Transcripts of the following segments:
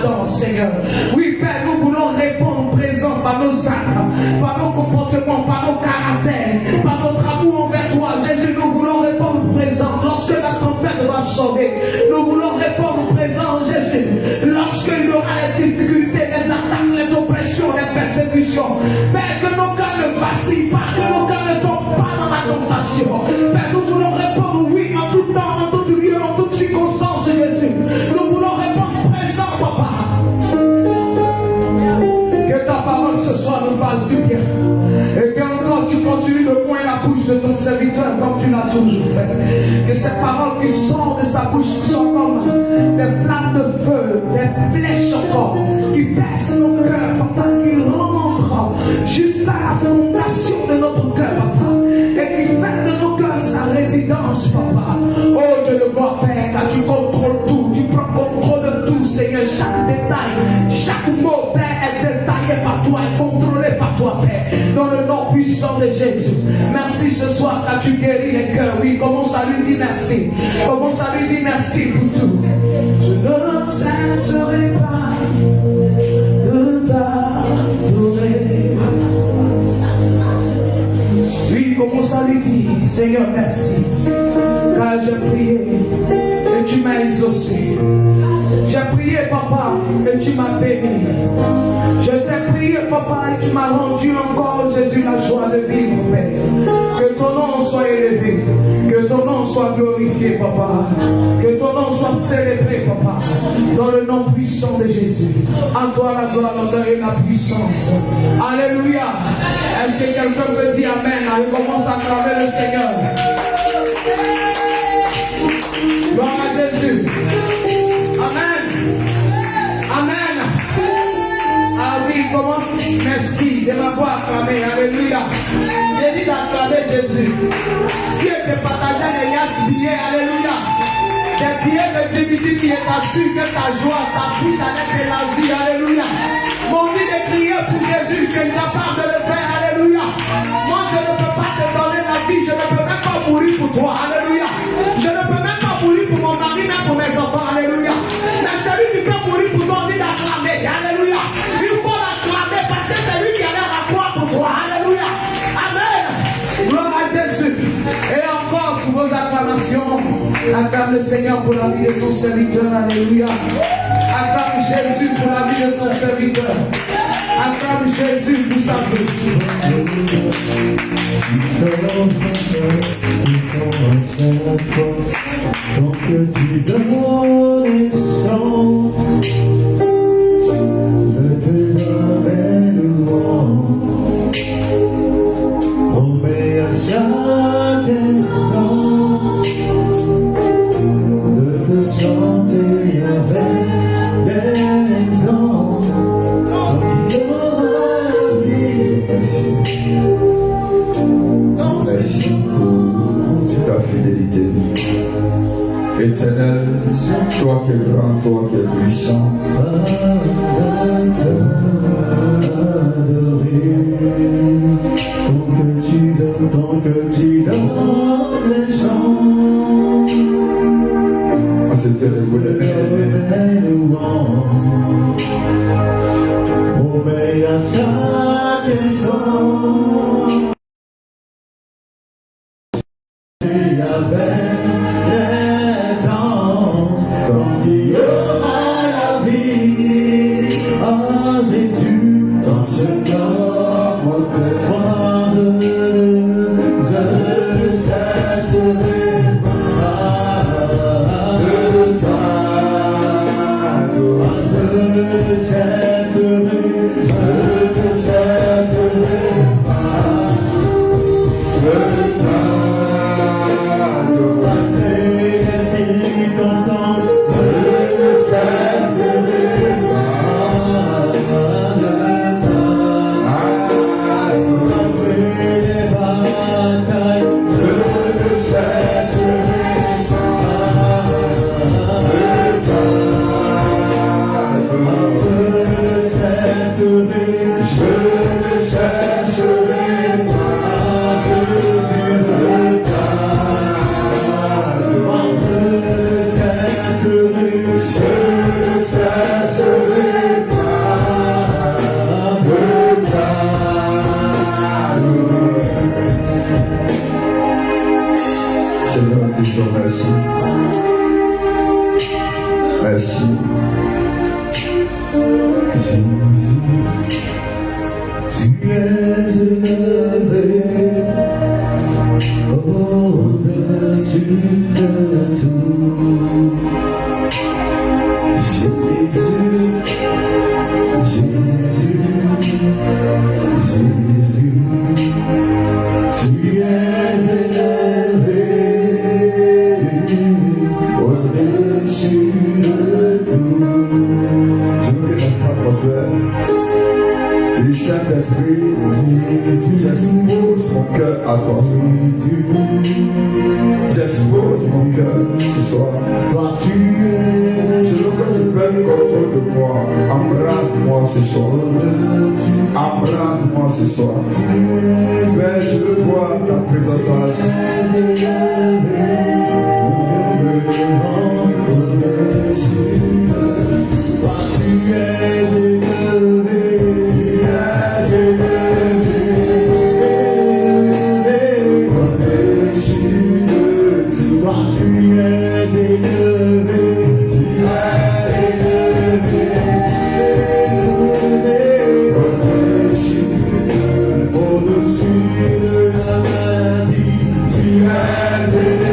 adore, Seigneur. Oui, Père, nous voulons répondre présent par nos actes, par nos comportements, par nos caractères, par notre amour envers toi. Jésus, nous voulons répondre présent lorsque la tempête va sauver. Nous voulons répondre présent, Jésus, lorsqu'il y aura les difficultés, les attaques, les oppressions, les persécutions. Père, que nos cœurs ne vacillent pas, que nos cœurs ne tombent pas dans la tentation. Père, nous voulons répondre oui en tout temps, en tout lieu, en toute circonstance, Jésus. Nous voulons répondre présent, Papa. Que ta parole ce soir nous fasse du bien. Et qu'encore tu continues de poindre la bouche de ton serviteur comme tu l'as toujours fait. Que ces paroles qui sortent de sa bouche soient comme des flammes de feu, des flèches encore, qui percent nos cœurs, Papa, qui rentrent jusqu'à la fondation de notre cœur, Papa, et qui fait de nos cœurs sa résidence, Papa. Oh Dieu de gloire, Père, car tu contrôles tout, tu prends contrôle de tout, Seigneur. Chaque détail, chaque mot, Père, est détaillé par toi, est contrôlé par toi, Père, dans le nom puissant de Jésus. Merci ce soir car tu guéris les cœurs. Oui, commence à lui dire merci. Commence à lui dire merci pour tout. Je ne cesserai pas de t'adorer. Oui, commence à lui dire Seigneur, merci, car j'ai prié et tu m'as exaucé. J'ai prié, Papa, et tu m'as béni. Je t'ai prié, Papa, et tu m'as rendu encore, Jésus, la joie de vivre, Père. Que ton nom soit élevé, que ton nom soit glorifié, Papa. Que ton nom soit célébré, Papa, dans le nom puissant de Jésus. À toi la gloire, l'honneur et la puissance. Alléluia. Est-ce que quelqu'un peut dire Amen? Allez, commence à acclamer le Seigneur. Gloire à Jésus. Amen. Amen. Ah oui, commence. Merci de m'avoir acclamé. Alléluia. J'ai dit d'acclamer Jésus. Si elle te partageait les liasses billets, alléluia. Des billets de divinité qui est assuré que ta joie, ta bouche allait s'élargir. Alléluia. Mon dit de crier pour Jésus. Tu es capable de le faire. Alléluia. Moi, je ne peux pas te donner la vie. Je ne peux même pas mourir pour toi. Alléluia. Je ne peux même pas mourir pour mon mari, même pour mes enfants. Alléluia. Mais celui qui peut mourir pour toi, on dit d'acclamer. Alléluia. Il faut l'acclamer parce que c'est lui qui allait à la croix pour toi. Alléluia. Amen. Gloire à Jésus. Et encore sous vos acclamations, acclame le Seigneur pour la vie de son serviteur. Alléluia. Acclame Jésus pour la vie de son serviteur. Acclame Jésus pour sa vie. Tant que tu donnes les chants, je te donne louange. Promets à chaque instant de te chanter avec les anges. Tant qu'il y aura merci pour ta fidélité. Éternel, toi qui es grand, toi qui es puissant, tant que tu donnes les chants, à ce terrible louange, promets à chaque instant, et avec les anges, quand il y aura la vie, oh Jésus, dans ce corps, on te croise, je ne cesserai pas de t'adorer. Tu es élevé au-dessus de tout. Jésus, tu es élevé au-dessus de tout. Je veux que reste atmosphère. Du Saint-Esprit, j'expose mon cœur à toi. J'expose mon cœur ce soir. Je veux que tu prennes contrôle de moi. Embrasse-moi ce soir. Embrasse-moi ce soir. Mais je veux voir ta présence à tu es élevé. Au-dessus de la maladie, tu es élevé.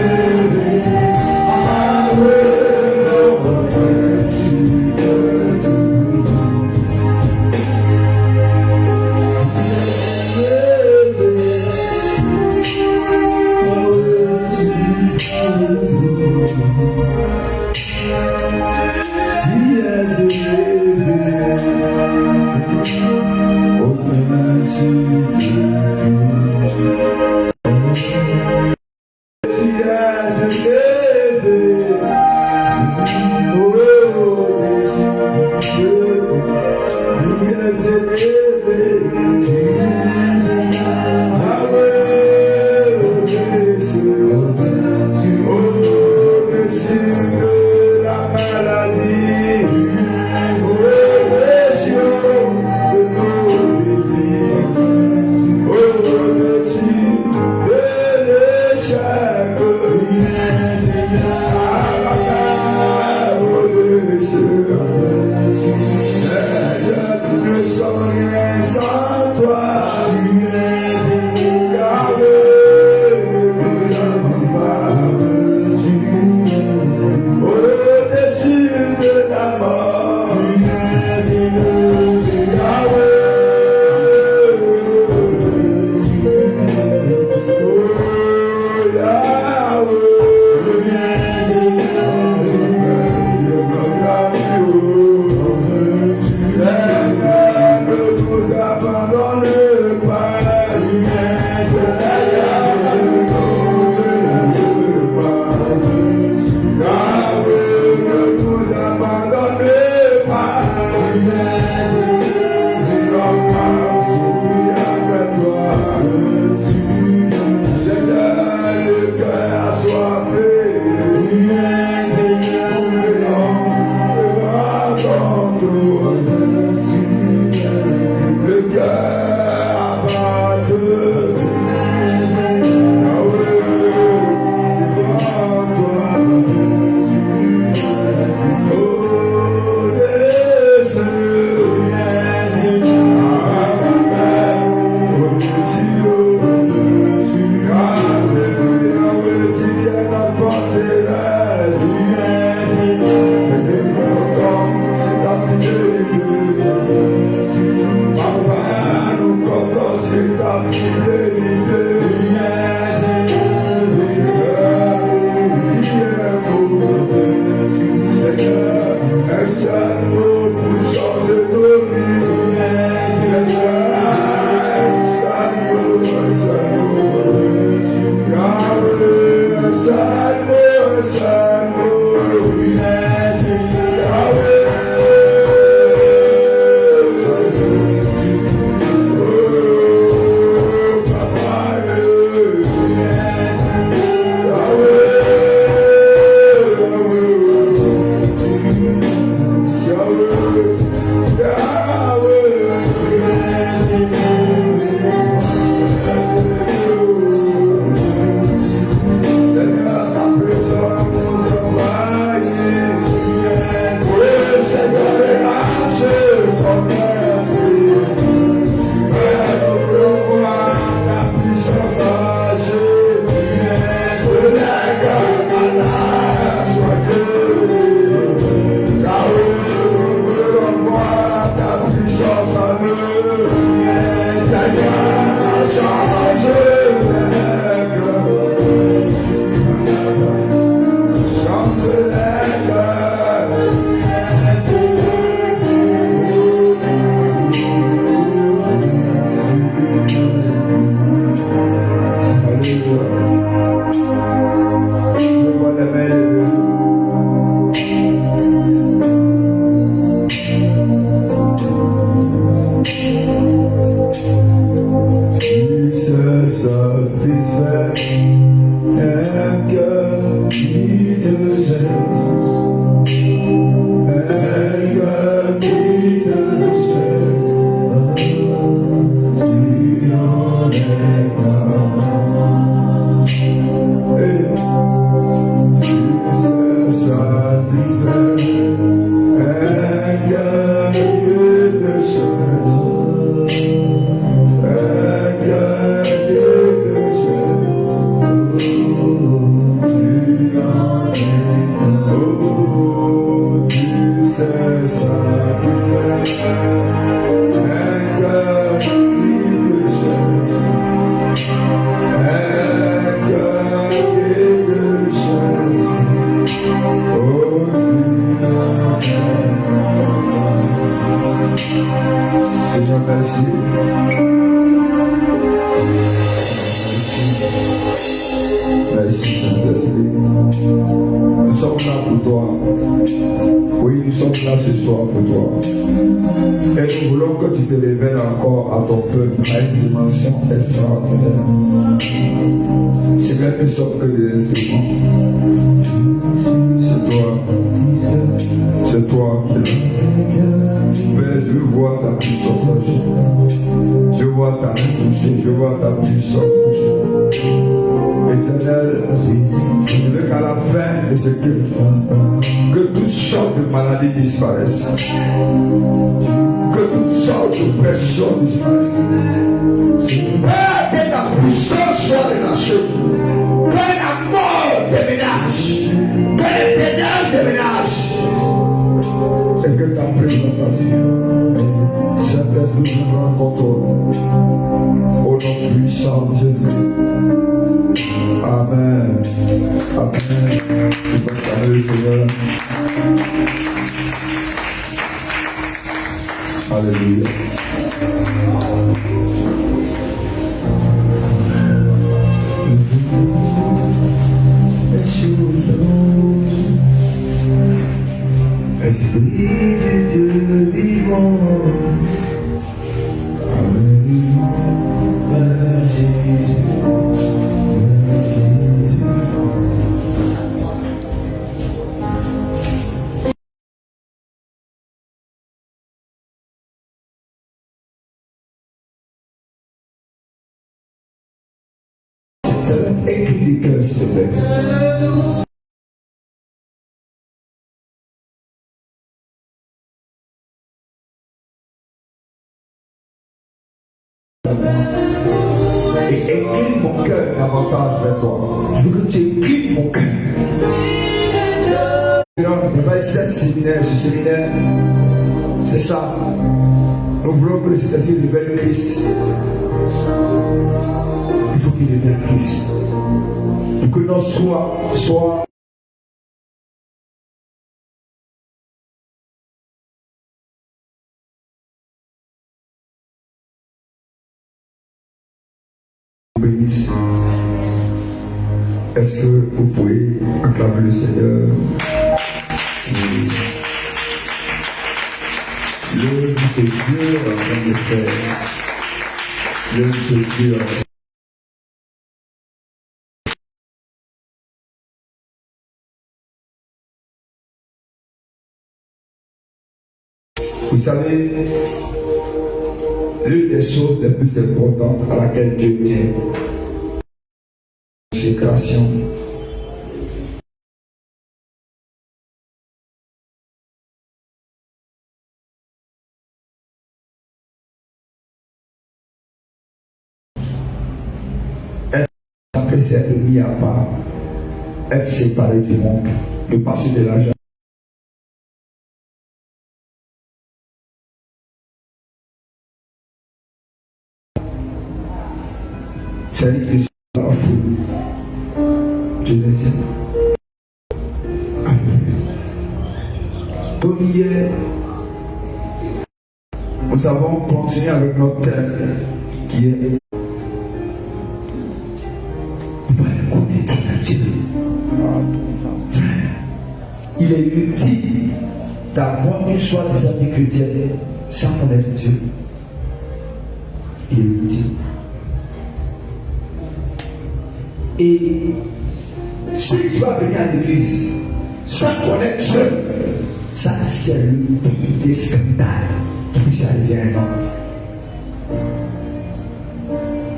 Seigneur, merci. Merci, Saint-Esprit. Nous sommes là pour toi. Oui, nous sommes là ce soir pour toi. Et nous voulons que tu te révèles encore à ton peuple à une dimension extraordinaire. Seigneur, nous ne sommes que des instruments. C'est toi. C'est toi qui l'as. Père, je vois ta puissance agir. Je vois ta main toucher. Je vois ta puissance toucher. Éternel, je veux qu'à la fin de ce culte, que toutes sortes de maladies disparaissent. Que toutes sortes de pressions disparaissent. Père, que ta puissance soit relâchée. Que la mort déménage. Que les ténèbres déménagent. Et que ta présence agisse. Saint-Esprit, nous prends contrôle. Au nom puissant de Jésus-Christ. Amen. Amen. Tu peux parler, Seigneur. Alléluia. Esprit de Dieu vivant. Alléluia. Jésus. Ça va être écrit du cœur, s'il te plaît. Et écris mon cœur davantage vers toi. Je veux que tu écris mon cœur. Il y a 7 séminaires. Ce séminaire, c'est ça. Nous voulons que le Saint-Esprit révèle Christ. Il faut qu'il révèle Christ. Et que nos soit bénisse. Est-ce que vous pouvez acclamer le Seigneur? L'œuvre que Dieu est en train de faire. L'œuvre que Dieu est en train de faire. Vous savez, l'une des choses les plus importantes à laquelle Dieu tient, c'est la création. C'est être mis à part, être séparé du monde, ne pas se mélanger. C'est une question à la foule. Je le sais. Donc hier, nous avons continué avec notre thème qui est il est utile d'avoir une soi-disant vie chrétienne sans connaître Dieu. Il est utile. Et si tu vas venir à l'église sans connaître Dieu, ça c'est le pire des scandales qui puisse arriver à un homme.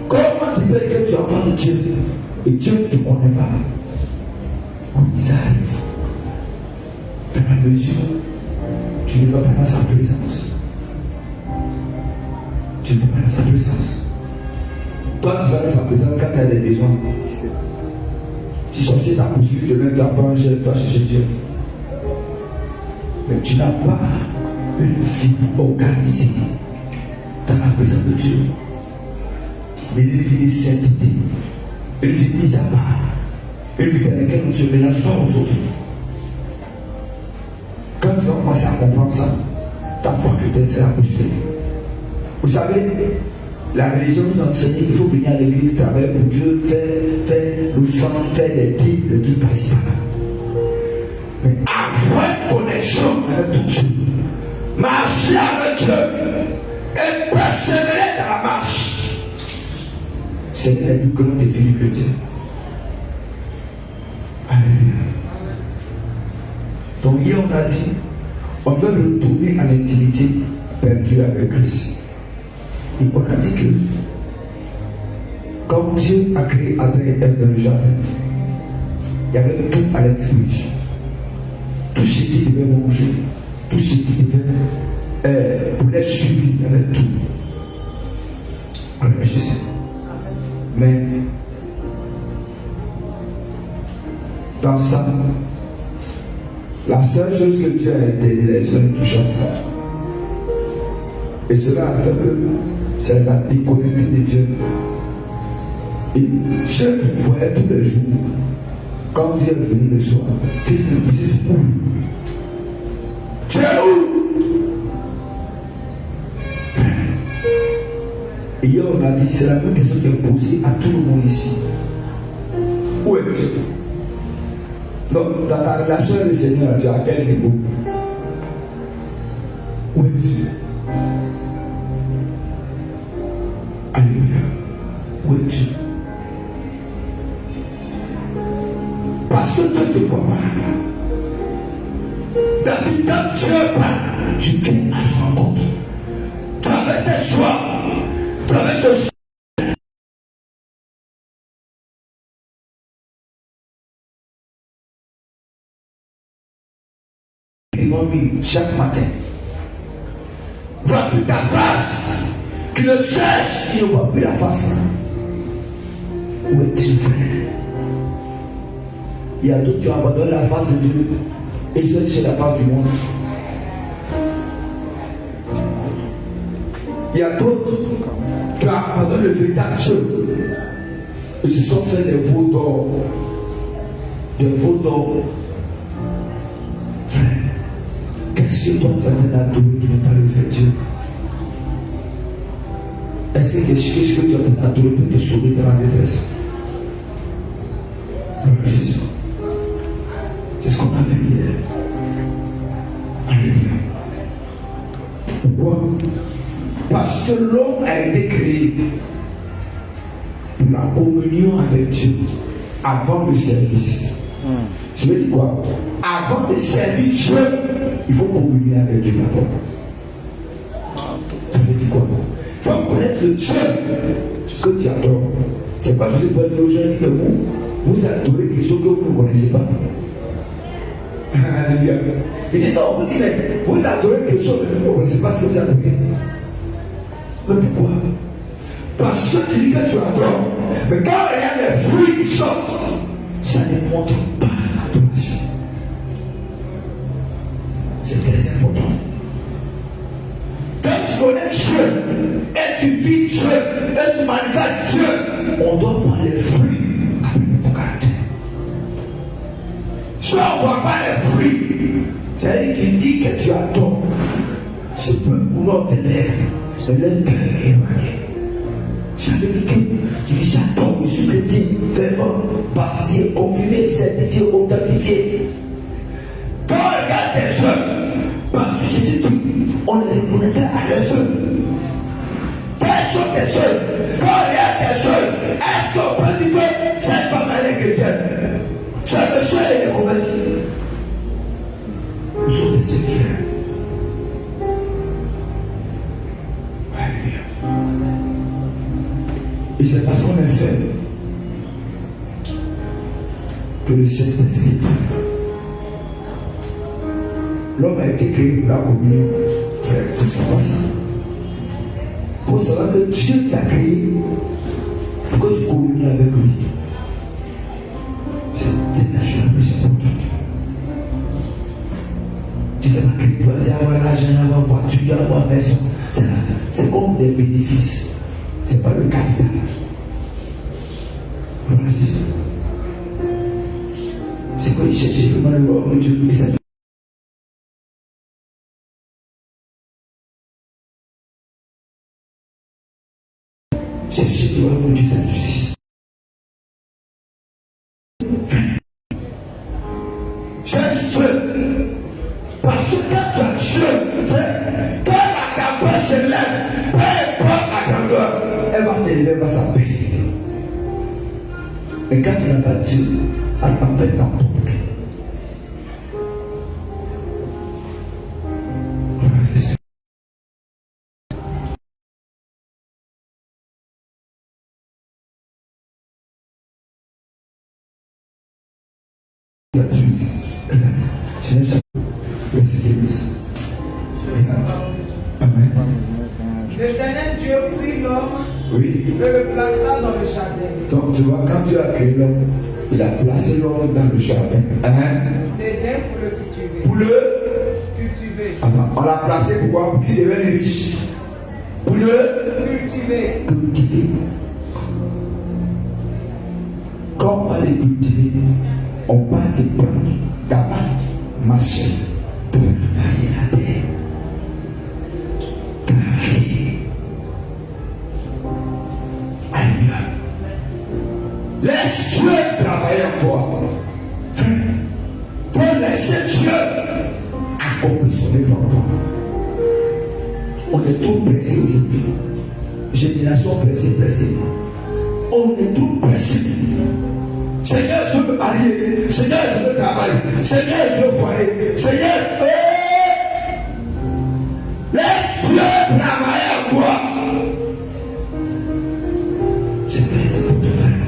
Comment tu peux dire que tu es enfant de Dieu et Dieu ne te connaît pas? Ça arrive. Dans la mesure, tu ne vas pas dans sa présence. Tu ne vas pas dans sa présence. Toi, tu vas dans sa présence quand tu as des besoins. Si sorcier t'a poursuivi, demain tu n'as pas un gel, tu vas chercher Dieu. Mais tu n'as pas une vie organisée dans la présence de Dieu. Mais une vie de sainteté, une vie mise à part, une vie dans laquelle on ne se mélange pas aux autres. Quand tu vas commencer à comprendre ça, ta foi chrétienne sera boostée. Vous savez, la religion nous enseigne qu'il faut venir à l'église, travailler pour Dieu, faire l'offrande, faire des dîmes, des trucs par-ci par-là. Mais avoir une connexion avec Dieu, marcher avec Dieu et persévérer dans la marche, c'est la plus grande défi du chrétien. Alléluia. Donc hier on a dit, on veut retourner à l'intimité perdue avec Christ. Et on a dit que quand Dieu a créé Adam et Ève dans le jardin, il y avait tout à la disposition. Tout ce qui devait manger, tout ce qui devait pour les suivre, il y avait tout. Voilà Jésus. Mais dans ça, la seule chose que Dieu a interdit, c'est de toucher à ça. Et cela a fait que ça les a déconnectés de Dieu. Et Dieu qui voyait tous les jours, quand Dieu est venu le soir, Dieu lui disait où? Tu es où? Et hier on a dit, c'est la même question qui est posée à tout le monde ici. Où est Dieu? Donc, dans ta relation avec le Seigneur, tu es à quel niveau? Où est Dieu? Alléluia. Où es-tu? Parce que Dieu te voit pas. David, quand Dieu parle, tu viens à son rencontre. Travers ses choix, travers ce devant lui chaque matin. Vois plus ta face. Qui le cherche, il ne voit plus la face. Où est-il, frère? Il y a d'autres qui ont abandonné la face de Dieu et ils sont chez la face du monde. Il y a d'autres qui ont abandonné le véritable Dieu. Ils se sont fait des veaux d'or. Des veaux d'or. Frère, qu'est-ce que toi tu as donné à Dieu qui n'est pas le vrai Dieu? Est-ce que qu'est-ce que tu as adoré peut te sauver de la détresse? Jésus. C'est ce qu'on a vu hier. Alléluia. Pourquoi? Parce que l'homme a été créé pour la communion avec Dieu avant le service. Je veux dire quoi? Avant de servir Dieu, il faut communier avec Dieu d'abord. Ça veut dire quoi? Il faut connaître le Dieu que tu adores. C'est pas juste pour dire aux gens que vous adorez quelque chose que vous ne connaissez pas. Alléluia. Il dit non, vous dites, mais vous adorez quelque chose que vous ne connaissez pas ce que vous adorez. Mais pourquoi? Parce que tu dis que tu adores. Mais quand il y a des fruits qui sortent, ça ne montre pas l'adoration. C'est très important. Quand tu connais Dieu, et tu vis Dieu, et tu manifestes Dieu, on doit voir les fruits avec ton caractère. Si on ne voit pas les fruits, c'est-à-dire que tu dis que tu adores, ce peu ou non tes lèvres, c'est l'intérêt éloigné. Ça veut dire que tu dis j'adore, je suis chrétien, fervent, baptisé, confirmé, certifié, authentifié. Quand on regarde tes œuvres, parce que Jésus dit, on les reconnaîtra à leurs œuvres. Quelles sont tes œuvres? Quand on regarde tes œuvres, est-ce qu'on peut dire que cette femme elle est chrétienne? Cette monsieur elle est convertie. Nous sommes des frères. Alléluia. Et c'est parce qu'on est faible que le Saint-Esprit. L'homme a été créé pour la communion. Frère, il faut savoir ça. Il faut savoir que Dieu t'a créé pour que tu communies avec lui. C'est la chose la plus importante. Tu fais ma crise, avoir l'argent, avoir voiture, avoir maison. C'est comme des bénéfices. C'est pas le capital. Voilà, c'est quoi il cherche vraiment le roi de Dieu et ça. Cherchez le roi de Dieu sa justice. Cherche Dieu. Parce que quand tu as Dieu, quand la campagne se lève, peu importe la grandeur, elle va s'élever, elle va s'abaisser. Et quand tu n'as pas Dieu, elle t'empêche d'entendre. L'éternel Dieu prit l'homme Oui. et le plaça dans le jardin. Donc tu vois, quand Dieu a créé l'homme, il a placé l'homme dans le jardin. L'Éden pour le cultiver. Pour le Cultiver. Attends, on l'a placé pourquoi? Pour qu'il devienne riche. Pour le Cultiver. cultiver. Quand on va les cultiver, on va te prendre d'abord machette pour travailler la terre. Travailler. Alléluia. Laisse Dieu travailler en toi. Faut laisser Dieu accomplir son œuvre en toi. On est trop pressé aujourd'hui. Génération pressée. On est trop pressé. Seigneur, je veux marier. Seigneur, je veux travailler. Seigneur, je veux foyer. Seigneur, laisse Dieu travailler en toi. C'est très important, frère.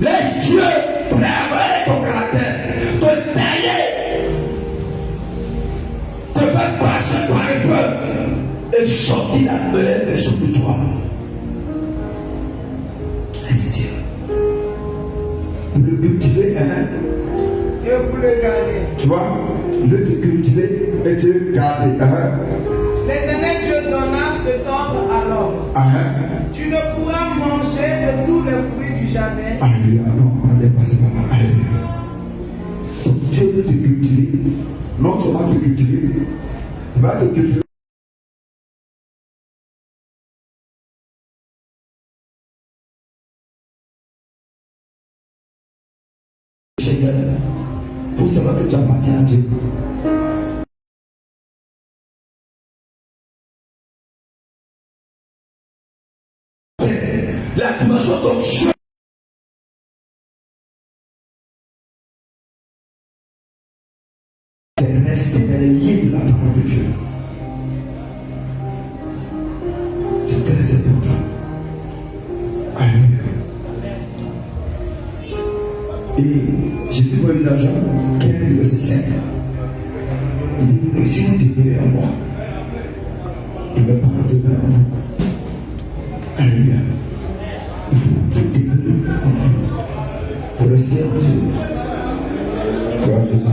Laisse Dieu travailler ton caractère, te tailler, te faire passer par le feu et sortir la meilleure version de toi. Laisse Dieu. Pour le cultiver, Et pour le garder. tu vois, il veut te cultiver et te garder. L'éternel Dieu donna cet ordre à l'homme. Tu ne pourras manger de tous les fruits du jardin. Alléluia. Non, on n'est pas par là. Alléluia. Donc Dieu veut te cultiver. Non seulement te cultiver, il va te cultiver. Seigneur, il faut savoir que tu appartiens à Dieu. La dimension de Dieu. C'est rester lié de la parole de Dieu. C'est très important. Alléluia. Et Jésus m'a eu l'argent, 15 verset 5. Il dit, si vous demeurez en moi, il me parle de en vous. Alléluia. Il faut demeurer en Dieu. Il faut rester en Dieu. Gloire à Jésus.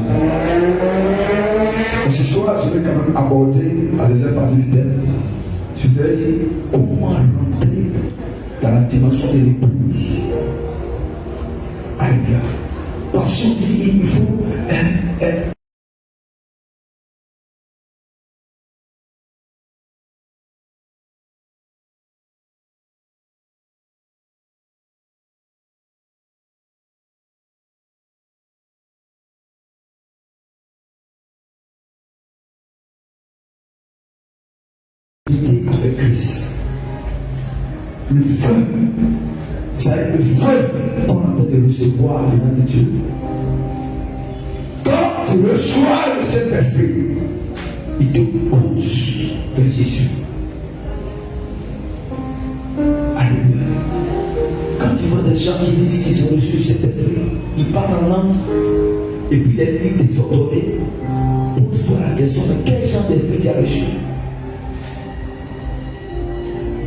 Et ce soir, je vais quand même aborder la deuxième partie du thème. Je vous ai dit comment rentrer dans la dimension de l'épouse. Alléluia. Parce qu'il faut avec Christ. Le feu, c'est le feu qu'on entend de recevoir venant de Dieu. Quand tu reçois le Saint-Esprit, il te pousse vers Jésus. Alléluia. Quand tu vois des gens qui disent qu'ils ont reçu le Saint-Esprit, ils parlent en langue, et puis les vies désordonnées, pose-toi la question de quel genre d'esprit tu as reçu.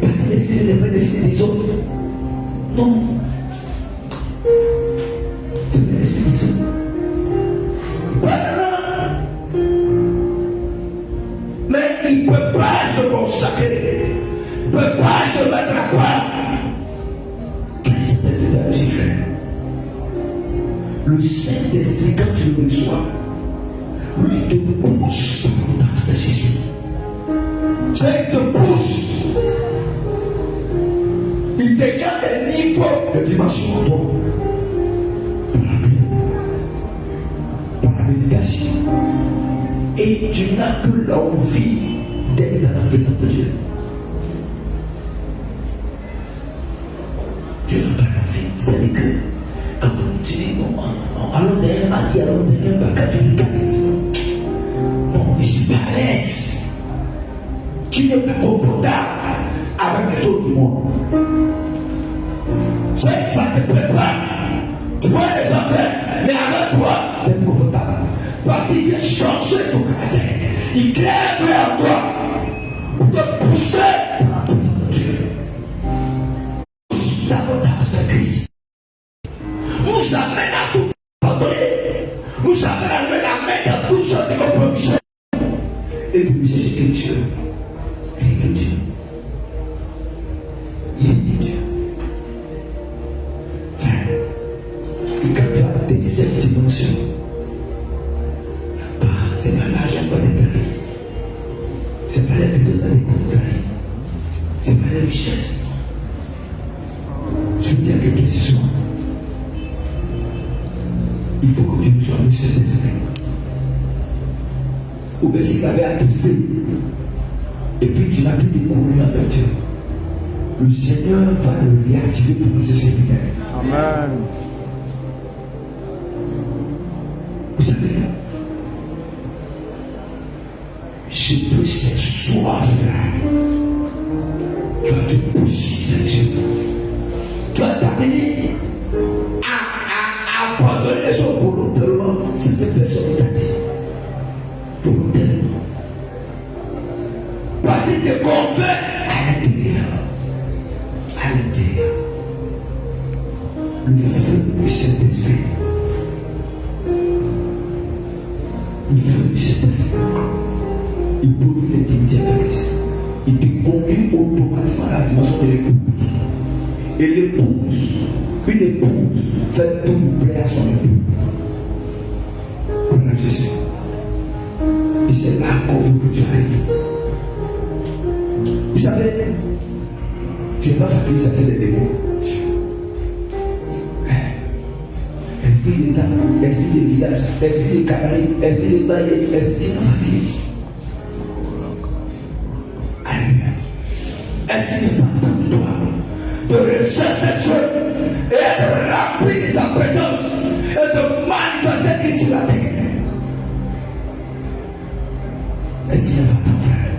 Parce que l'esprit n'est pas l'esprit des autres. Non. C'est l'esprit des autres. Voilà. il ne peut pas se consacrer, il ne peut pas se mettre à part. Qu'est-ce que tu as reçu, frère? Le Saint-Esprit, quand tu le reçois, lui te pousse davantage de Jésus. C'est il te pousse. Il te garde des niveaux de dimension en toi. Par la méditation. Et tu n'as que l'envie d'être dans la présence de Dieu. Tu n'as pas l'envie. C'est-à-dire que quand tu dis, bon, allons derrière, allons derrière, quand tu regardes, bon, je suis pas à l'aise. Tu n'es pas confortable avec les choses du monde. Ça te prépare. Tu vois les affaires, mais avec toi, tu es confortable. Parce qu'il vient changer ton caractère. Il crée en toi pour te pousser dans la présence de Dieu. Davantage de Christ nous amène à tout pardonner. Nous amène à lever la main dans toutes sortes de compromissions. Et de lui chercher que Dieu. Rien que Dieu. Rien que Dieu. Frère, et quand tu as tes 7 dimensions, c'est pas l'argent qui va t'épargner. C'est pas les personnes qui vont t'épargner. C'est pas les richesses. Je veux dire à quelqu'un ce soir, il faut que tu nous sois le Saint-Esprit. Ou bien s'il avait attesté, et puis tu n'as plus de communion avec Dieu, le Seigneur va le réactiver pour ce séminaire. Amen. Vous savez, je veux cette soif-là. Tu vas te pousser de Dieu. Tu vas t'amener à abandonner son volontairement. Cette personne t'a dit. Volontairement. Parce qu'il te convainc à l'intérieur. À l'intérieur. Le feu du Saint-Esprit. Le feu du Saint-Esprit. Il produit l'intimité avec Christ. Il te conduit automatiquement à la dimension de l'épouse. Et l'épouse, une épouse, fait tout plaît à son époux. Voilà Jésus. Et c'est là qu'on veut que tu arrives. Vous savez, tu n'es pas fatigué de chasser les démons. Esprit d'État, esprit de village, esprit de cabaret, esprit de bail, esprit de fatigué. Est-ce qu'il n'est pas temps de toi de rechercher Dieu et de remplir sa présence et de manifester Christ sur la terre? Est-ce qu'il n'est pas temps, frère?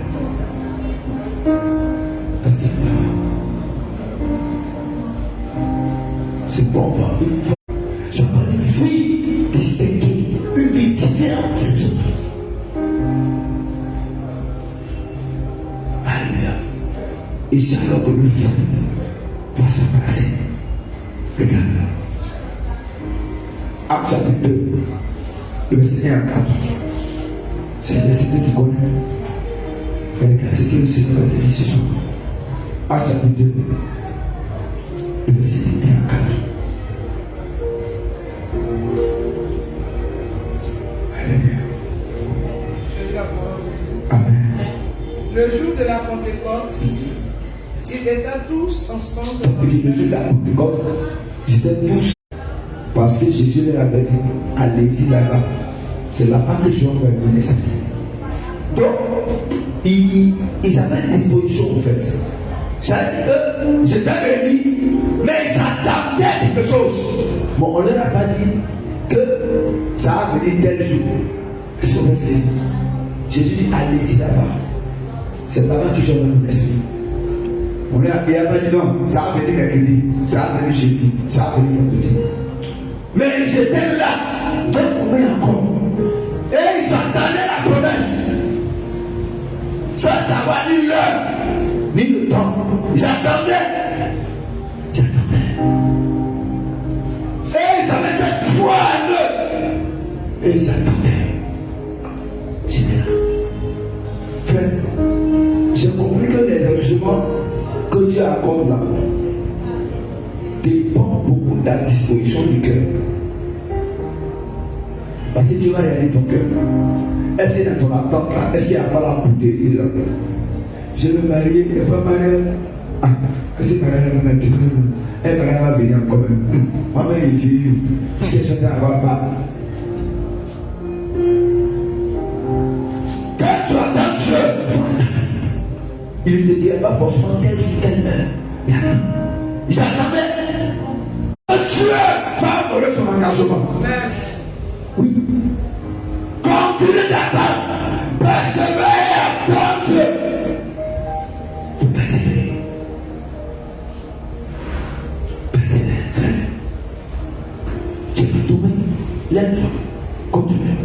Est-ce qu'il n'est pas temps? C'est bon, il faut avoir une vie distinguée, une vie différente des autres. Alléluia. Et c'est alors que le feu va s'embrasser. Regarde. Acte chapitre 2, le verset 1 à 4. C'est le verset que tu connais. Mais regarde ce que le Seigneur va te dire ce soir. Acte chapitre 2, le verset 1 à 4. Alléluia. Amen. Le jour de la Pentecôte, ils étaient tous ensemble. Le jour de la Pentecôte, ils étaient tous. Parce que Jésus leur avait dit, allez-y là-bas. C'est là-bas que Jean va venir. Donc, ils avaient une disposition en fait. C'est-à-dire que c'était réunis, mais ils attendaient quelque chose. Bon, on ne leur a pas dit que ça a venu tel jour. Qu'est-ce qu'on va dire? Jésus dit, allez-y là-bas. C'est là-bas que j'ai mon esprit. On n'a pas dit non, ça a venu mercredi, ça a venu jeudi, ça a venu vendredi. Mais ils étaient là, donc combien encore? Et ils attendaient la promesse. Ça va ni l'heure, ni le temps. Ils attendaient. Ils attendaient. Et ils avaient cette foi en eux. Et ils attendaient. J'étais là. Frère, j'ai compris que les instruments que Dieu accorde là dépendent beaucoup de la disposition du cœur. Parce que Dieu va regarder ton cœur. Est-ce que dans ton attente là, est-ce qu'il n'y a pas la bouteille là? Je veux marier, il n'y a pas marié. Ah, est-ce que elle va venir encore même. Moi-même, il vit. Est-ce que ça ne va pas? Quand tu attends Dieu, il ne te dirait pas forcément tel jour, telle heure. Mais attends, j'attendais. Dieu va honorer son engagement. Oui. Continue d'attendre. Persévérer à Dieu. Faut persévérer. Persévérer, frère. Tu vas tomber. Lève-toi. Continue.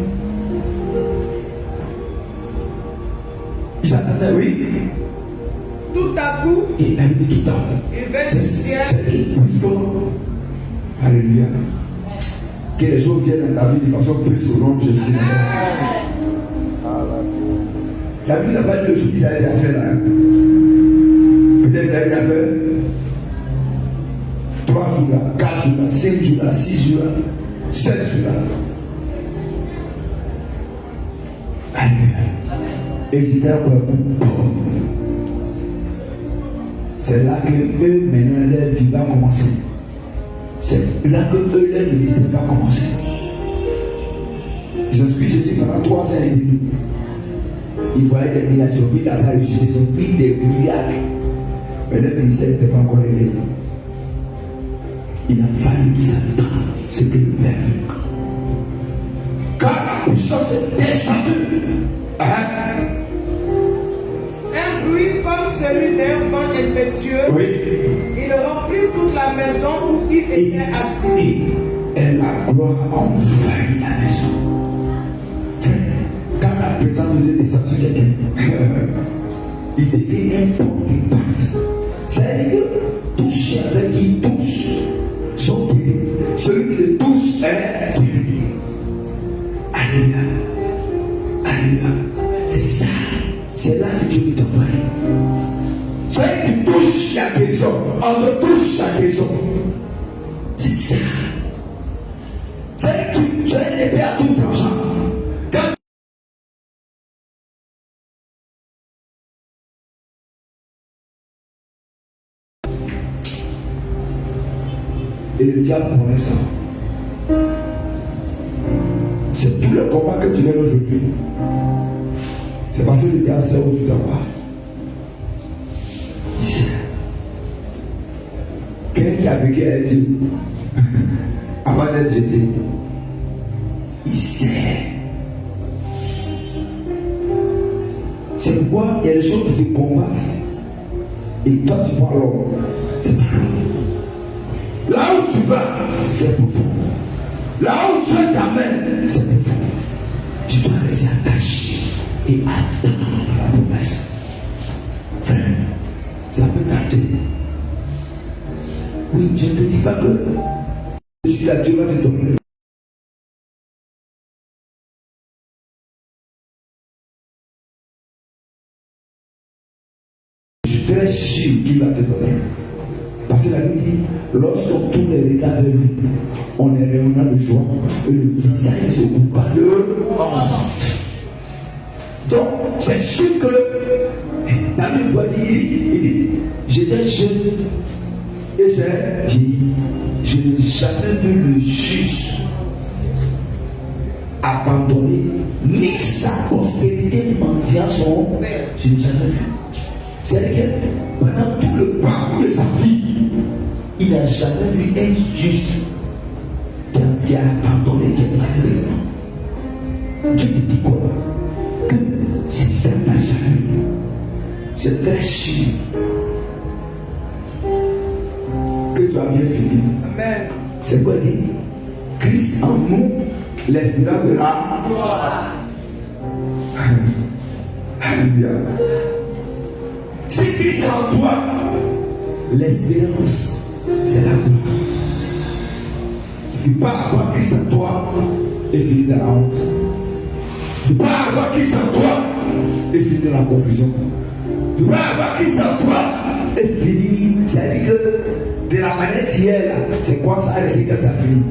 Ils attendaient, oui. Tout à coup, Il a dit tout à coup. il vint du ciel. C'est puissant. Alléluia. Que les choses viennent dans ta vie de façon plus au nom de Jésus. La Bible n'a pas dit le jour qu'ils avaient bien fait là. Peut-être qu'ils avaient bien fait 3 jours là, 4 jours là, 5 jours là, 6 jours là, 7 jours là. Alléluia. Hésitez encore un coup. C'est là que eux, maintenant, leur vie va commencer. C'est là que eux, leur ministère va commencer. Ils ont suivi Jésus pendant 3 ans et demi. Ils voyaient des miracles sur vie, dans sa réussite, ils ont pris des miracles. Mais leur ministère n'était pas encore révélé. Il a fallu qu'ils s'attendent. C'était le Père. Quand la puissance est descendue, Un bruit comme celui d'un vent impétueux, oui. il remplit toute la maison où il était assis. Et la gloire envahit la maison. Frère, quand la présence de Dieu descend sur quelqu'un, il devient un bon impact. C'est-à-dire que tous ceux avec qui il touche sont guéris. Celui qui le touche est guéri. Alléluia. Alléluia. C'est ça. C'est là que Dieu veut t'envoyer. Celui qui touche la guérison, on te touche la guérison. C'est ça. C'est que tu es une épée à tout tranchant. Et le diable connaît ça. C'est tout le combat que tu mènes aujourd'hui. C'est parce que le diable sait où tu t'en vas. Il sait. Quelqu'un qui a vécu avec Dieu avant d'être jeté, il sait. C'est pourquoi il y a des choses qui te combattent. Et toi tu vois l'homme. C'est pas l'homme. Là où tu vas, c'est profond. Là où tu t'amènes, c'est profond. Tu dois rester attaché et attendre la promesse. Frère, ça peut t'arrêter. Oui, je ne te dis pas que je suis là, Dieu va te donner. Je suis très sûr qu'il va te donner. Parce que la Bible dit, lorsqu'on tourne les regards vers lui, on est rayonnant de joie et le visage ne se coupe pas de honte. Donc, c'est sûr que la Bible doit dire, il dit, j'étais jeune et j'ai dit, je n'ai jamais vu le juste abandonné, ni sa postérité mendiant son. Je n'ai jamais vu. C'est-à-dire que pendant tout le parcours de sa vie, il n'a jamais vu un juste qui a abandonné, qui a malheureux. Dieu te dit quoi? Que si tu t'attaches à lui, c'est très sûr que tu as bien fini. Amen. C'est quoi dit? Christ en nous, l'espérance de la gloire. Alléluia. C'est Christ en toi, l'espérance, c'est la gloire. Tu ne peux pas avoir Christ en toi et finir dans la honte. Tu ne peux pas avoir Christ en toi et finir dans la confusion. Tu vas avoir Christ en toi et fini. C'est-à-dire que de la manette hier, là, c'est quoi ça? C'est que ça finit.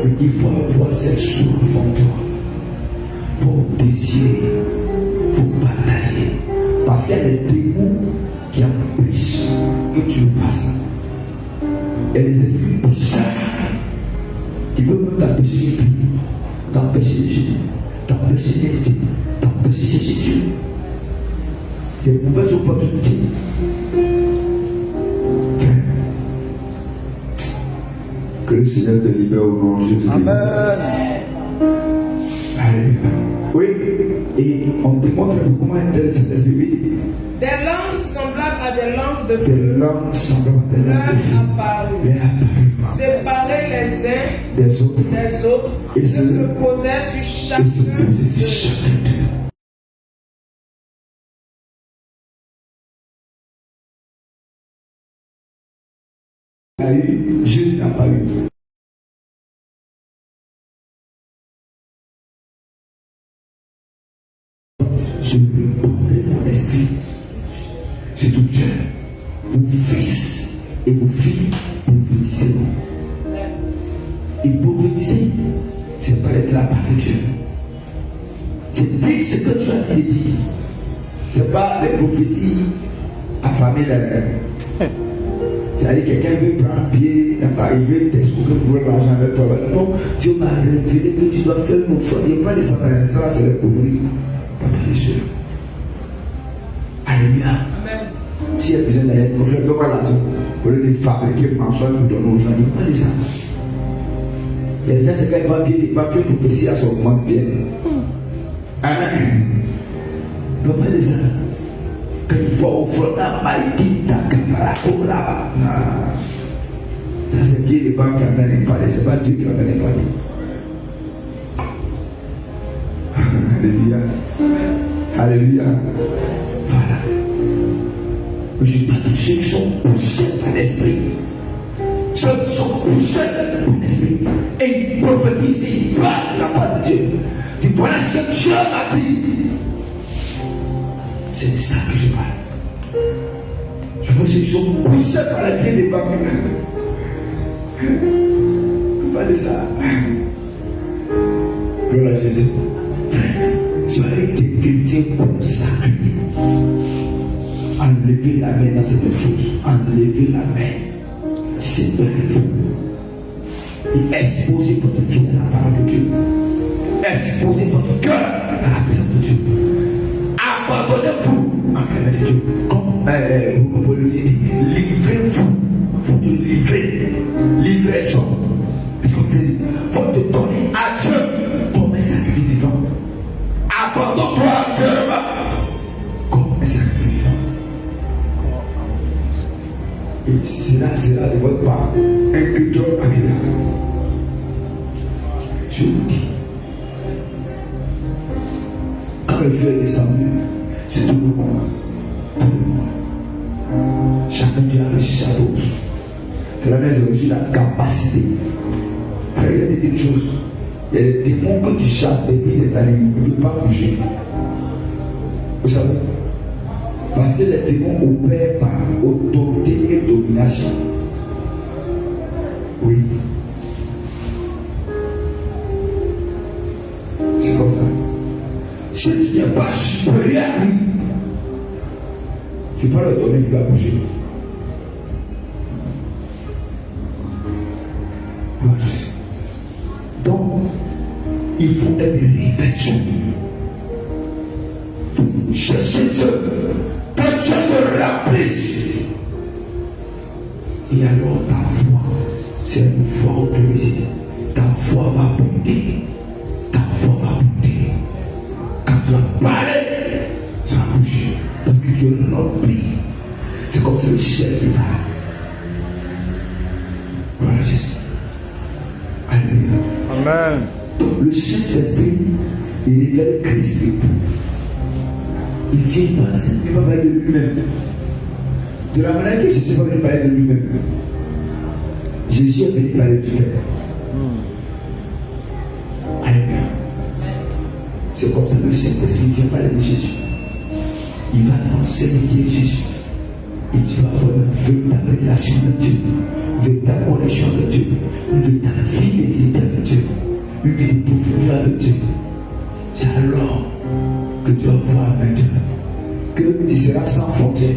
Mais il faut avoir cette source en toi. Il faut désirer, il faut batailler. Parce qu'il y a des démons qui empêchent que tu le fasses. Il y a des esprits bizarres qui peuvent même t'empêcher de prier, t'empêcher de jeûner, t'empêcher d'écouter, t'empêcher de chercher Dieu. Des mauvaises opportunités. Que le Seigneur te libère au nom de Jésus. Amen. Alléluia. Oui, et on démontre comment est le Saint-Esprit. Des langues semblables à des langues de Des feu langues semblables à des leur langues de feu. apparurent. Séparer les uns Des autres. des autres Et et se poser sur et se chacun poser sur d'eux. chacun d'eux. Jésus n'a pas eu. Je lui porterai mon esprit sur toute chair. Vos fils et vos filles prophétiseront. Et prophétiser, c'est pas être la part de Dieu. C'est dire ce que tu as dit. C'est pas des prophéties affamées là. C'est-à-dire que quelqu'un veut prendre pied, il veut t'expliquer pour l'argent avec toi. Non, Dieu m'a révélé que tu dois faire mon frère. Il n'y a pas de ça, ça c'est la connerie. Papa les yeux. Alléluia. S'il y a besoin d'aller, mon frère, donne-moi l'argent. Au lieu de fabriquer mensonge pour donner aux gens, il n'y a pas de ça. Il y a des gens, c'est quand il va bien, les papiers prophéties à son moment bien. Amen. Il n'y a pas de ça. Quand il faut offrir la maïkita, camarade, ça c'est Dieu les banques qui en train de parler, c'est pas Dieu qui en train de parler. Alléluia. Alléluia. Voilà. Je parle de ceux qui sont poussés par l'esprit. Ceux qui sont poussés par l'esprit. Et ils prophétisent par la part de Dieu. Tu vois ce que Dieu m'a dit. C'est de ça que je parle. Je pense qu'ils sont poussés par les pieds des banques. Pas de ça. Gloire à Jésus. Frère, soyez des chrétiens consacrés. Enlevez la main dans cette chose. Enlevez la main. Séparez-vous. Et exposez votre vie à la parole de Dieu. Exposez votre cœur à la présence de Dieu. Abandonnez-vous en présence de Dieu. Comme vous pouvez le dire, livrez-vous. Vous te livrez. Livrez-vous. Il faut te donner à Dieu comme un sacrifice vivant. Abandonne-toi à Dieu comme un sacrifice vivant. Et cela sera de votre part un culture agréable. Je vous dis, quand le feu est descendu, c'est tout le monde. Tout le monde. Chacun qui a reçu sa dose. C'est la même reçu la capacité. Frère, il y a des petites choses. Il y a des démons que tu chasses depuis des années. Ils ne peuvent pas bouger. Vous savez? Parce que les démons opèrent par autorité et domination. Oui. C'est comme ça. Si tu n'es pas supérieur à lui, tu ne peux pas le donner, il va bouger. Donc, il faut être revêtu. Il faut chercher Dieu, que Dieu te remplisse. Et alors ta foi, c'est une foi autorisée. Ta foi va monter. Ta foi va monter. Quand tu vas parler, ça va bouger. Parce que tu es rempli. C'est comme si le ciel qui parle. Voilà Jésus. Alléluia. Amen. Donc le Saint-Esprit, il révèle Christ. Il vient parler, il va parler de lui-même. De la manière que Jésus va venir parler de lui-même. Jésus est venu parler du Père. Alléluia. C'est comme ça que le Saint-Esprit vient parler de Jésus. il va t'enseigner qui est Jésus. Et tu vas avoir une véritable relation avec Dieu, une véritable connexion avec Dieu, une véritable vie d'intimité avec Dieu, une vie de profondeur avec Dieu. C'est alors que tu vas voir maintenant que tu seras sans frontières.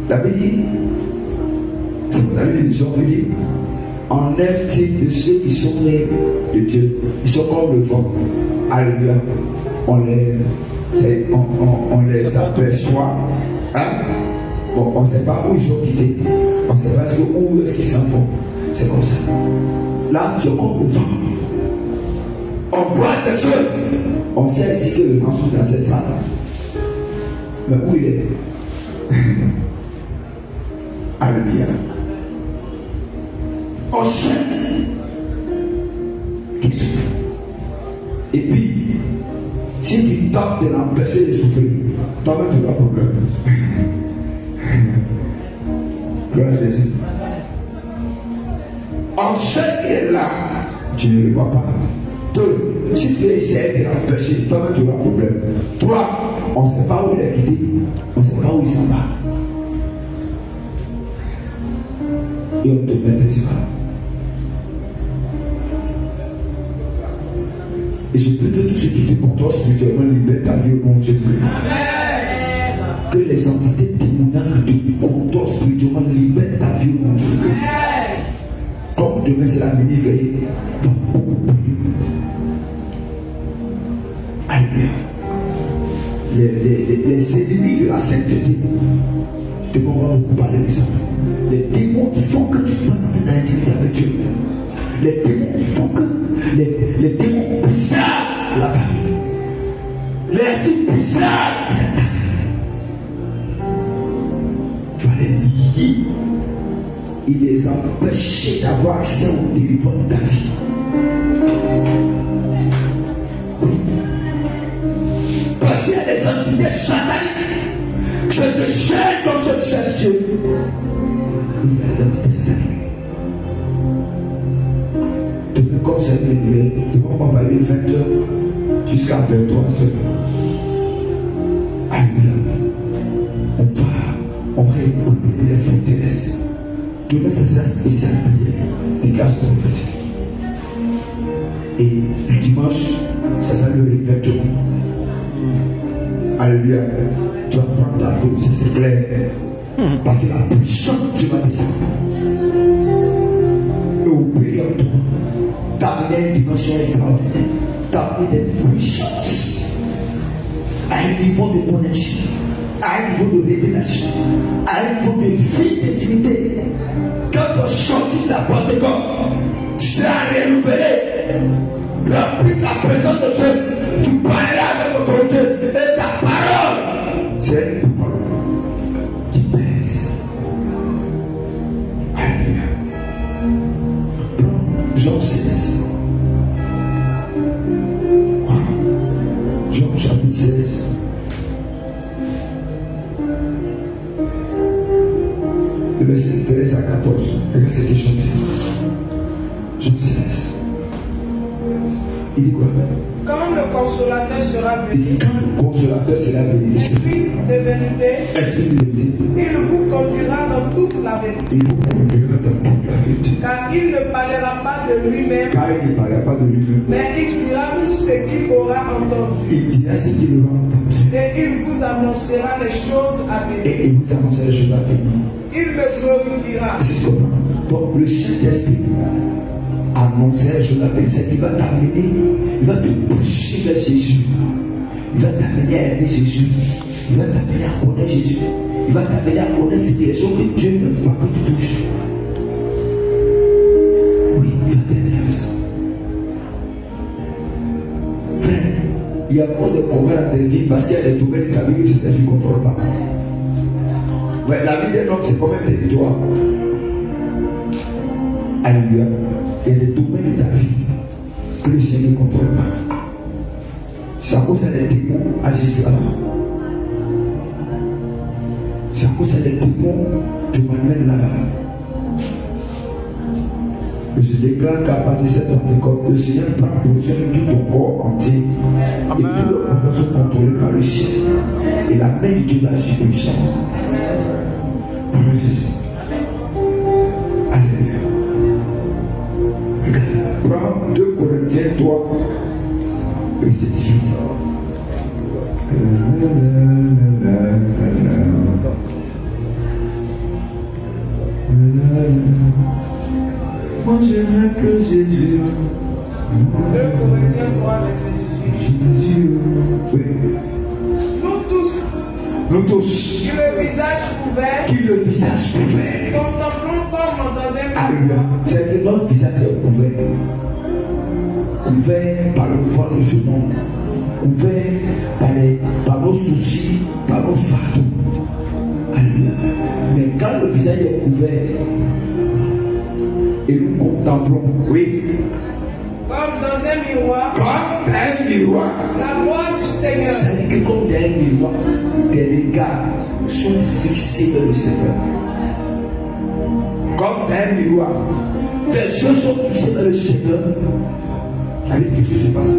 La Bible dit, vous avez des gens qui disent, enlève-t-il de ceux qui sont nés de Dieu, ils sont comme le vent. Alléluia. On les aperçoit. Hein? Bon, on ne sait pas où ils sont quittés. On ne sait pas où est-ce qu'ils s'en vont. C'est comme ça. Là, tu es comme le vent. On voit des choses. On sait ici que le vent souffle dans cette salle. Mais où il est? Alléluia. On sait qu'il souffre. Et puis, si tu tentes de l'empêcher de souffrir, toi-même tu auras un problème. Gloire à Jésus. On sait qu'il est là, tu ne le vois pas. Deux, si tu essaies de l'empêcher, toi-même tu auras un problème. Trois, on ne sait pas où il est quitté, on ne sait pas où il s'en va. Et on te met des yeux. Et je prie que tous ceux qui te contrôlent spirituellement libèrent ta vie au nom de Jésus. Que les entités démoniaques qui te contrôlent spirituellement libèrent ta vie au nom de Jésus. Comme demain c'est la mini-veille, va beaucoup prier. Alléluia. Les ennemis de la sainteté, te vont beaucoup parler de ça. Les démons qui font que tu prennes dans l'intimité avec Dieu. Les démons qui font que les démons bizarres la famille. Les filles bizarres. Tu vas les lier. Il les a empêchés d'avoir accès au territoire de ta vie. Oui. Parce qu'il y a des entités sataniques. Je te jette dans ce geste. Oui, il y a des entités sataniques. Depuis comme c'est élevé, depuis on va parler 20h jusqu'à 23h. Alléluia. On va écouter les forteresses. Demain, ça sera spécial prière des grâces prophétiques. Et le dimanche, ça sera le réveil. Alléluia. Tu vas prendre ta coupe, c'est clair. Parce que la puissance de Dieu va descendre. Et opérer en toi. T'amener une dimension extraordinaire. T'amener des puissances. À un niveau de connexion. À un niveau de révélation. À un niveau de vie d'intimité. Quand tu sortis de la Pentecôte, tu seras renouvelé. Rempli de la présence de Dieu. Tu parleras avec autorité. Et ta parole, c'est une parole qui pèse. Alléluia. Jean 16. Jean chapitre 16. Le verset 13 à 14. Regarde ce qui est chanté. Jean 16. Il dit quoi? Quand le consolateur sera Il venu, dit quand le consolateur sera venu, Esprit de vérité, esprit de vérité, il vous conduira dans toute la vérité. il vous conduira dans toute la vérité. Car il ne parlera pas de lui-même, Car il ne parlera pas de lui-même. mais il dira tout ce qu'il aura entendu. Il dira ce qu'il aura entendu. Et il vous annoncera les choses à venir. Et il vous annoncera les choses à venir. Il me glorifiera. C'est comment? Donc le Saint-Esprit annoncer, je l'appelle, c'est qu'il va t'amener, il va te pousser vers Jésus. Il va t'amener à aimer Jésus. Il va t'amener à connaître Jésus. Il va t'amener à connaître ces directions que Dieu ne veut pas que tu touches. Oui, il va t'aider avec ça. Frère, il y a beaucoup de combats dans tes vies parce qu'il y a des domaines de ta vie que tu ne contrôles pas. Ouais, la vie d'un homme, c'est comme un territoire. Alléluia. Il y a des domaines de ta vie que le Seigneur ne contrôle pas. C'est à cause des démons agissent là-bas. C'est à cause des démons qui m'amènent là-bas. Je déclare qu'à partir de cette Pentecôte, le Seigneur prend possession de tout ton corps entier. Et tout le corps sont contrôlés par le ciel. Et Et la main de Dieu va agir puissante. Jésus. Alléluia. Regarde, prends 2 Corinthiens 3, verset 18. Moi j'aimerais que Jésus. 2 Corinthiens 3, verset 18. Jésus. Oui. Nous tous, Qui le visage couvert, le visage couvert. contemplons comme dans un Alléluia. miroir. C'est que notre visage est couvert. Couvert par le pouvoir de ce monde. Couvert par nos soucis, par nos fardeaux. Alléluia. Mais quand le visage est couvert et nous contemplons, oui, Comme dans un miroir, comme un miroir. la gloire du Seigneur. Ça veut dire que comme dans un miroir, tes regards sont fixés vers le Seigneur. Comme dans un miroir, tes yeux sont fixés vers le Seigneur. Ça veut dire que quelque chose se passe.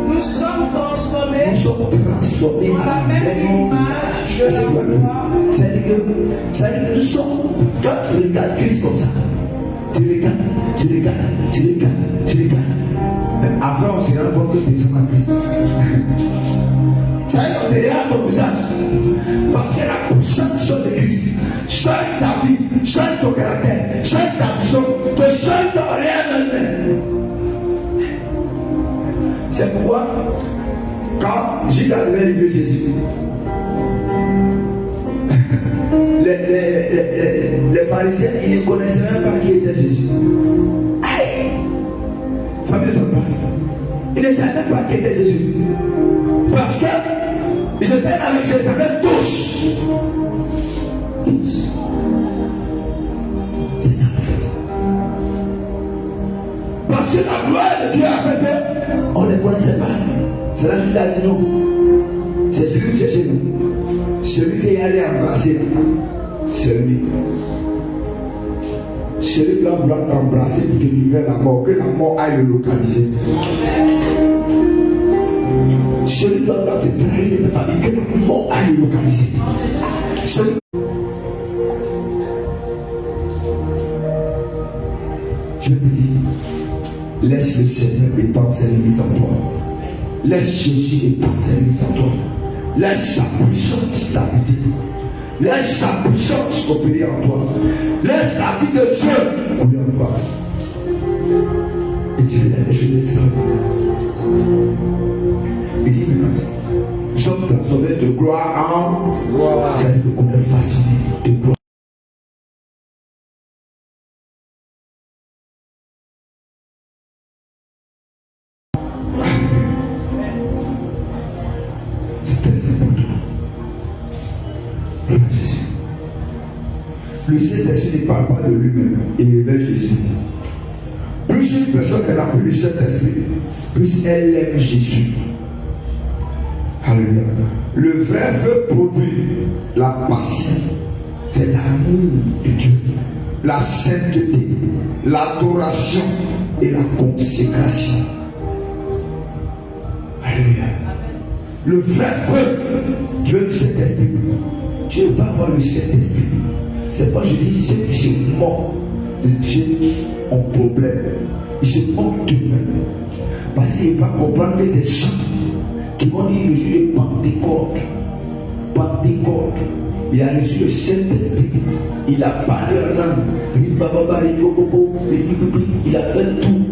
Nous sommes Nous transformés sommes transformés dans la même image de la gloire. C'est-à-dire que nous sommes, quand tu regardes Christ comme ça, tu regardes. Mais après, on se rend compte que tu es sans Christ. Ça veut dire qu'on te regarde ton visage. Parce que la conception de Christ change ta vie, change ton caractère, change ta vision, te change ton réel. C'est pourquoi, quand Judas devait livrer Jésus, les pharisiens, ils ne connaissaient même pas qui était Jésus. Aïe! Ça ne m'étonne pas. Ils ne savaient même pas qui était Jésus. Parce qu'ils étaient avec Jésus, ils savaient tous. Tous. C'est ça en fait. Parce que la gloire de Dieu a fait qu'on ne les connaissait pas. C'est là que Judas a dit non. C'est Jésus qui cherchait nous. Celui qui est allé embrasser, c'est lui. Celui qui va vouloir t'embrasser pour te livrer la mort, que la mort aille le localiser. Celui qui va vouloir te trahir de ta famille, que la mort aille le localiser. Celui... Je te dis, laisse le Seigneur étendre ses limites en toi. Laisse Jésus étendre ses limites en toi. Laisse sa puissance t'habiter. Laisse sa puissance opérer en toi. Laisse la vie de Dieu couler en toi. Et tu verras, je laisse ça. Et dis maintenant, nous sommes transformés de gloire en gloire. Ça veut dire qu'on est façonné de gloire. Le Saint-Esprit ne parle pas de lui-même, il révèle Jésus. Plus une personne elle a pris le Saint-Esprit, plus elle aime Jésus. Alléluia. Le vrai feu produit la passion, c'est l'amour de Dieu, la sainteté, l'adoration et la consécration. Alléluia. Le vrai feu Dieu du Saint-Esprit. Tu ne peux pas avoir le Saint-Esprit. C'est pas, je dis, ceux qui se moquent de Dieu ont problème. Ils se moquent d'eux-mêmes. Parce qu'ils ne peuvent pas comprendre que des gens qui vont dire le jour de Pentecôte, il a reçu le Saint-Esprit, il a parlé en langue, il a fait tout.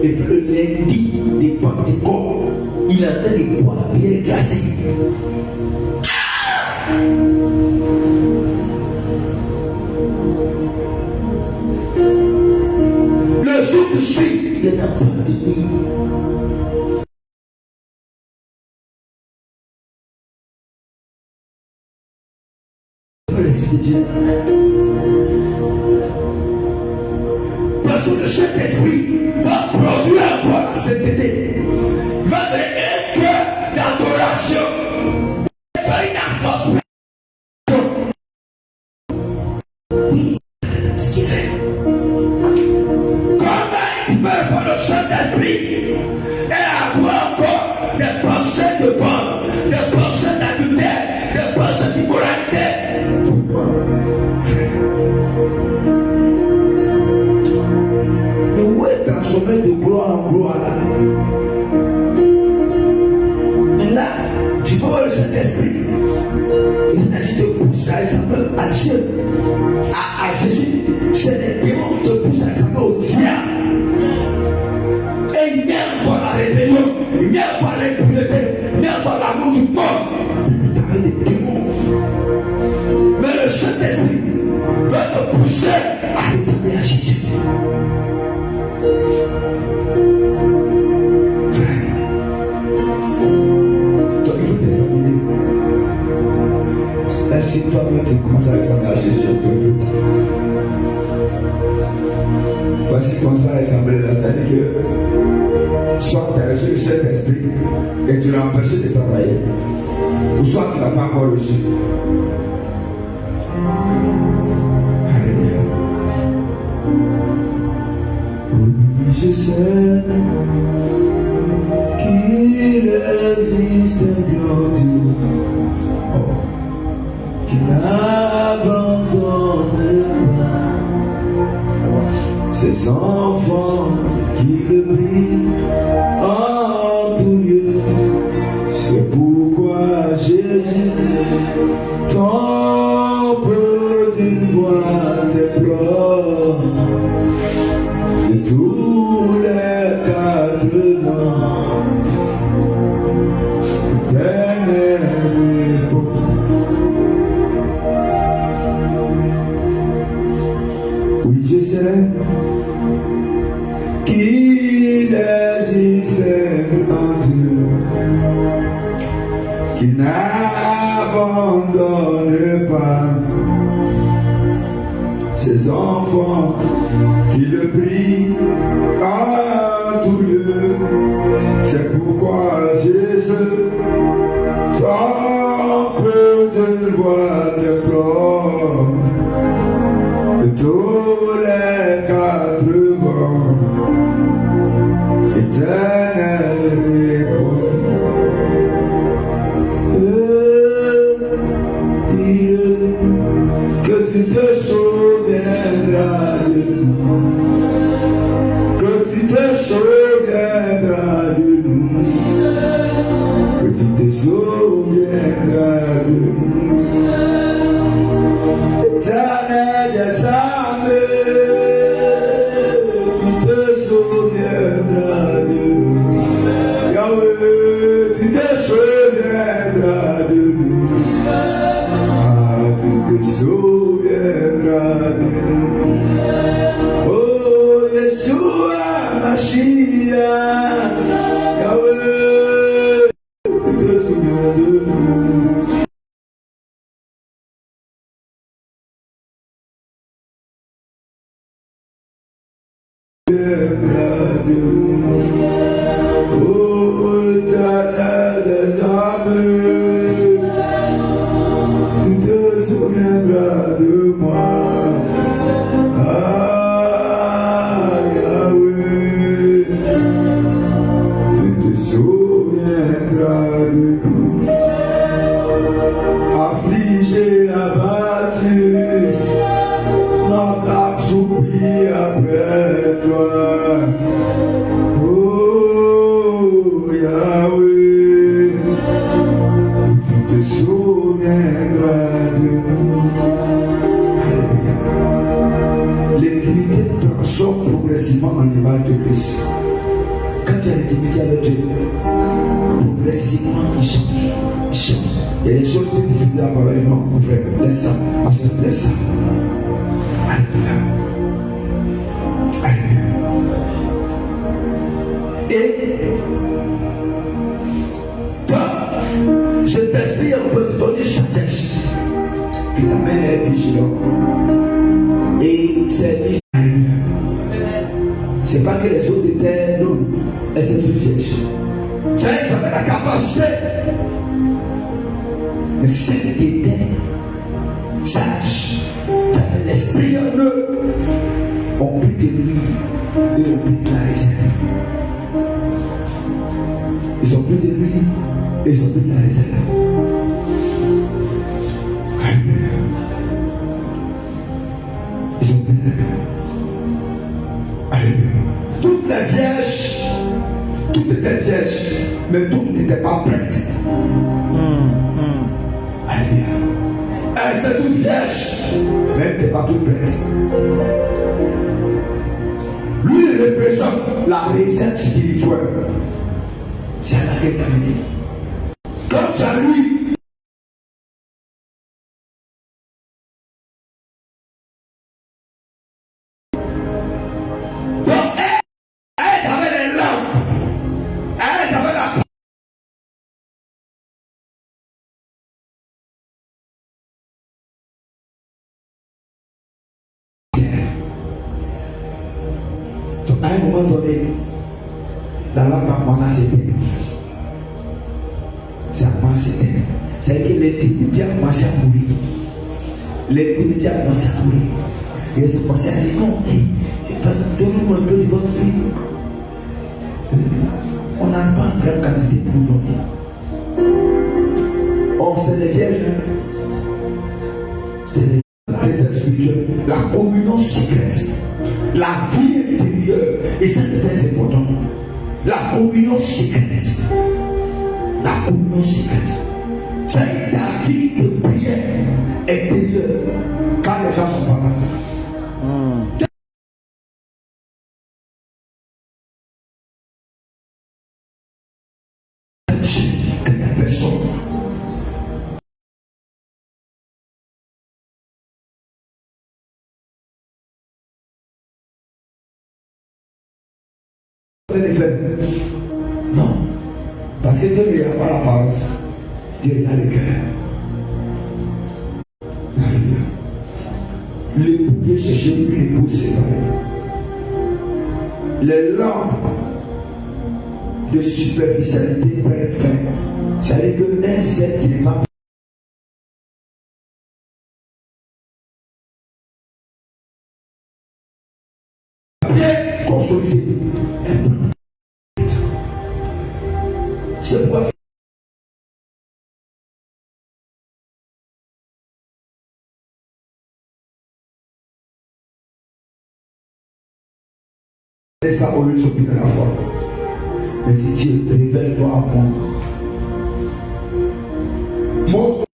Et puis le lundi de Pentecôte, il a fait des bois bien glacés. Le jour de suite, il n'a pas de nuit. L'Esprit de Dieu. Parce que le Saint-Esprit va produire encore la sainteté. Il va donner un cœur d'adoration. Faire une atmosphère. Oui, c'est ce qu'il fait. Il peut faire le Saint-Esprit et avoir encore des pensées de vente, des pensées d'adultère. Saint-Esprit, il s'agit de pousser à ressembler à Dieu, à Jésus. C'est les démons qui te poussent à ressembler au diable. Et il met encore la rébellion, il met encore l'impureté, il met encore l'amour du monde. Ça, c'est pareil des démons. Mais le Saint-Esprit va te pousser à ressembler à Jésus. Frère, donc il faut t'examiner. Est-ce que toi-même tu commences à ressembler à Jésus un peu? Voici comment tu vas ressembler là, c'est-à-dire que soit tu as reçu le Saint-Esprit et tu l'as empêché de travailler, ou soit tu ne l'as pas encore reçu. Alléluia. Oui, je sais qu'il existe un grand Dieu qui n'abandonne pas ses enfants, qui le prient en tout lieu. C'est pourquoi Jésus tombe d'une voix déplore de tous les 4 vents. Oui, je sais qu'il existe un Dieu qui n'abandonne pas ses enfants, qui le prient en tout lieu. C'est pourquoi Jésus tombe d'une voix déplore de tous les 4 vents. Éternel répond, dis-le que tu te souviendras de nous, que tu te souviendras de nous, que tu te souviendras de nous. Éternel des armées, tu te souviendras de nous. Yahweh, tu te souviendras de nous. Ah, tu te souviendras de nous. Oh, Yeshua, Mashiach, Yahweh, tu te souviens de nous. Oh, éternel des armées, tu te souviendras de moi. Ah, Yahweh, tu te souviendras de nous. Affligé, abattu, notre âme soupire après toi. Oh Yahweh, tu te souviendras de nous. Alléluia. L'intimité transforme progressivement en image de Christ. Quand tu as l'intimité avec Dieu, progressivement il change. Il change. Il y a des choses que tu fais d'abord. Non, mon frère, laisse ça. Laisse ça. Alléluia. Alléluia. Et toi, cet esprit peut te donner sagesse qui t'amène à être vigilant. Et c'est c'est pas que les autres étaient non, elles étaient toutes vierges. Tu as la capacité. Mais celles qui étaient sages, qui avaient l'esprit en eux, ont pris de lui et ont pris de la réserve. Ils ont pris de lui et ils ont pris de la réserve. Alléluia. Ils ont pris de la réserve. Alléluia. Toutes les vierges, toutes étaient vierges, mais toutes n'étaient pas prêtes. reste toute vierge, mais tu n'es pas toute bête. Lui, il représente la réserve spirituelle. C'est à laquelle tu as mené. Quand tu as lui, elle avait les larmes. Elle avait la donc à un moment donné, la lampe a commencé à s'éteindre. Ça a commencé à s'éteindre. C'est-à-dire que l'intimité a commencé à mourir. L'intimité a commencé à mourir. Et ils ont commencé à dire non, donnez-nous un peu de votre vie. On n'a pas une grande quantité pour donner. Oh, c'est des vierges. C'est la réserve spirituelle, la communion secrète, la vie intérieure. Et ça, c'est très important. La communion secrète. La communion secrète. C'est la vie de prière intérieure quand les gens sont pas là. Non, parce que Dieu ne regarde pas l'apparence, Dieu regarde le cœur. L'époux veut chercher une épouse séparée. Les lampes de superficialité prennent fin. C'est-à-dire que un seul qui n'est pas bien consolidé. C'est pourquoi et ça au lieu de s'occuper de la foi. Mais Dieu, révèle-toi à moi. Montre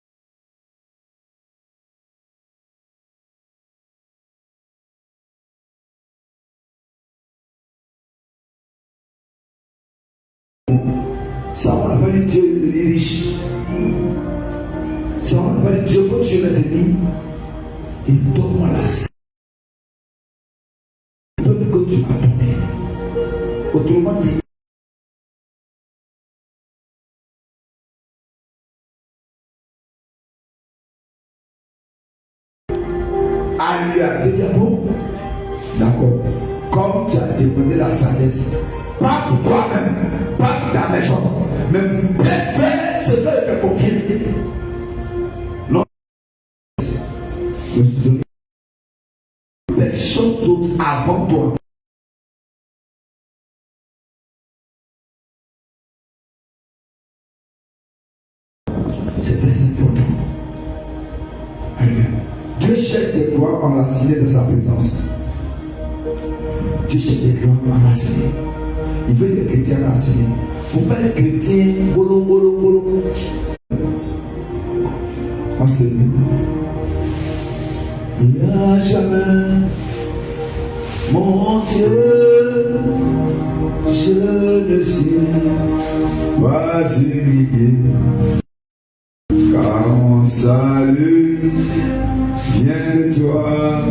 ça, on n'a pas dit Dieu est riche. Ça, on n'a pas dit Dieu, quand tu les ennemis, il donne-moi la salle. Donne que tu m'as donné. Autrement dit, alléluia, tu dis bon, d'accord, comme tu as demandé la sagesse, pas pour toi-même, pas pour ta maison, mais faire ce que tu confié. Non, je te donne personne d'autre avant toi. C'est très important. Alléluia. Dieu cherche des gloires enracinées de sa présence. Dieu cherche des gloires enracinées. Il veut des chrétiens enracinés. Il ne faut pas des chrétiens bolo. On se dit. Il n'y a jamais, mon Dieu, je ne sais pas humilié. Car mon salut vient de toi.